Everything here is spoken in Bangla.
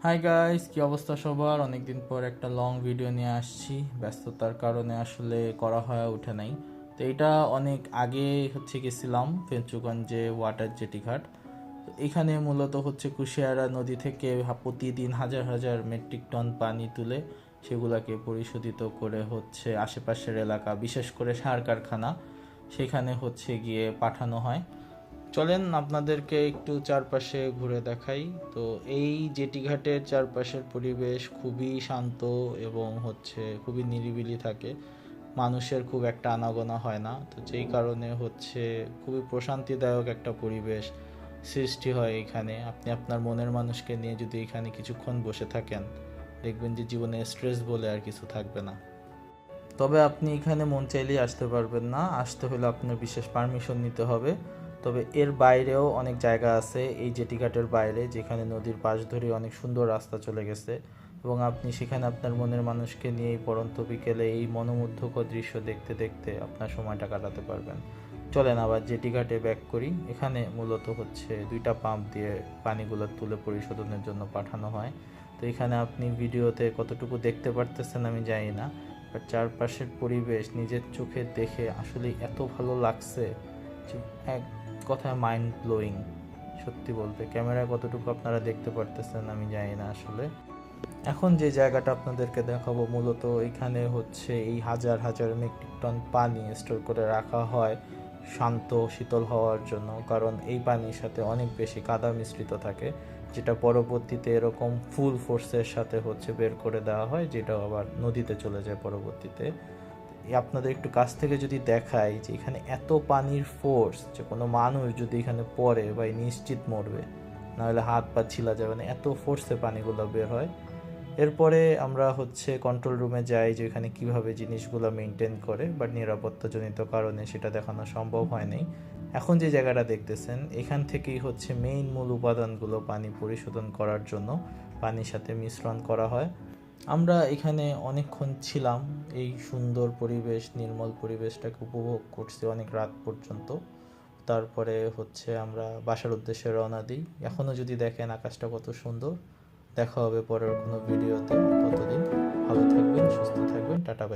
হাই গাইস, কি অবস্থা সবার? অনেকদিন পর একটা লং ভিডিও নিয়ে আসছি। ব্যস্ততার কারণে আসলে করা হয়ে ওঠে নাই। তো এটা অনেক আগে গেছিলাম ফেঞ্চুগঞ্জে ওয়াটার জেটি ঘাট। তো এখানে মূলত কুশিয়ারা নদী থেকে প্রতিদিন হাজার হাজার মেট্রিক টন পানি তুলে সেগুলাকে পরিশোধিত করে আশেপাশের এলাকা, বিশেষ করে সার কারখানা, সেখানে গিয়ে পাঠানো হয়। চলেন আপনাদেরকে একটু চারপাশে ঘুরে দেখাই। তো এই জেটিঘাটের চারপাশের পরিবেশ খুবই শান্ত এবং খুবই নিরিবিলি থাকে। মানুষের খুব একটা আনাগোনা হয় না, তো যেই কারণে খুবই প্রশান্তিদায়ক একটা পরিবেশ সৃষ্টি হয় এখানে। আপনি আপনার মনের মানুষকে নিয়ে যদি এখানে কিছুক্ষণ বসে থাকেন, দেখবেন যে জীবনে স্ট্রেস বলে আর কিছু থাকবে না। তবে আপনি এখানে মন চাইলেই আসতে পারবেন না, আসতে হলে আপনার বিশেষ পারমিশন নিতে হবে। তবে এর বাইরেও অনেক জায়গা আছে এই জেটিঘাটের বাইরে, যেখানে নদীর পাশ ধরে অনেক সুন্দর রাস্তা চলে গেছে, এবং আপনি সেখানে আপনার মনের মানুষকে নিয়ে এই পড়ন্ত বিকেলে এই মনোমুগ্ধকর দৃশ্য দেখতে দেখতে আপনার সময়টা কাটাতে পারবেন। চলেন আবার জেটিঘাটে ব্যাক করি। এখানে মূলত দুইটা পাম্প দিয়ে পানিগুলো তুলে পরিশোধনের জন্য পাঠানো হয়। তো এখানে আপনি ভিডিওতে কতটুকু দেখতে পারতেছেন আমি জানি না, বাট চারপাশের পরিবেশ নিজের চোখে দেখে আসলে এত ভালো লাগছে যে এক কথায় মাইন্ড ব্লোয়িং। সত্যি বলতে ক্যামেরায় কতটুকু আপনারা দেখতে পারতেছেন আমি জানি না আসলে। এখন যে জায়গাটা আপনাদেরকে দেখাবো, মূলত এখানে এই হাজার হাজার মেট্রিক টন পানি স্টোর করে রাখা হয় শান্ত শীতল হওয়ার জন্য, কারণ এই পানির সাথে অনেক বেশি কাদা মিশ্রিত থাকে, যেটা পরবর্তীতে এরকম ফুল ফোর্সের সাথে বের করে দেওয়া হয়, যেটা আবার নদীতে চলে যায় পরবর্তীতে। আপনাদের একটু কাছ থেকে যদি দেখাই যে এখানে এত পানির ফোর্স, যে কোনো মানুষ যদি এখানে পড়ে ভাই নিশ্চিত মরবে, নাহলে হাত পা ছিলা যাবে না, এত ফোর্সে পানিগুলো বের হয়। এরপরে আমরা কন্ট্রোল রুমে যাই, যে এখানে কীভাবে জিনিসগুলো মেনটেন করে, বাট নিরাপত্তাজনিত কারণে সেটা দেখানো সম্ভব হয়নি। এখন যে জায়গাটা দেখতেছেন, এখান থেকেই মেইন মূল উপাদানগুলো পানি পরিশোধন করার জন্য পানির সাথে মিশ্রণ করা হয়। আমরা এখানে অনেকক্ষণ ছিলাম, এই সুন্দর পরিবেশ, নির্মল পরিবেশটাকে উপভোগ করছি অনেক রাত পর্যন্ত। তারপরে আমরা বাসার উদ্দেশ্যে রওনা দিই। এখনও যদি দেখেন আকাশটা কত সুন্দর। দেখা হবে পরের কোনো ভিডিওতে। ততদিন ভালো থাকবেন, সুস্থ থাকবেন, টাটা বাই।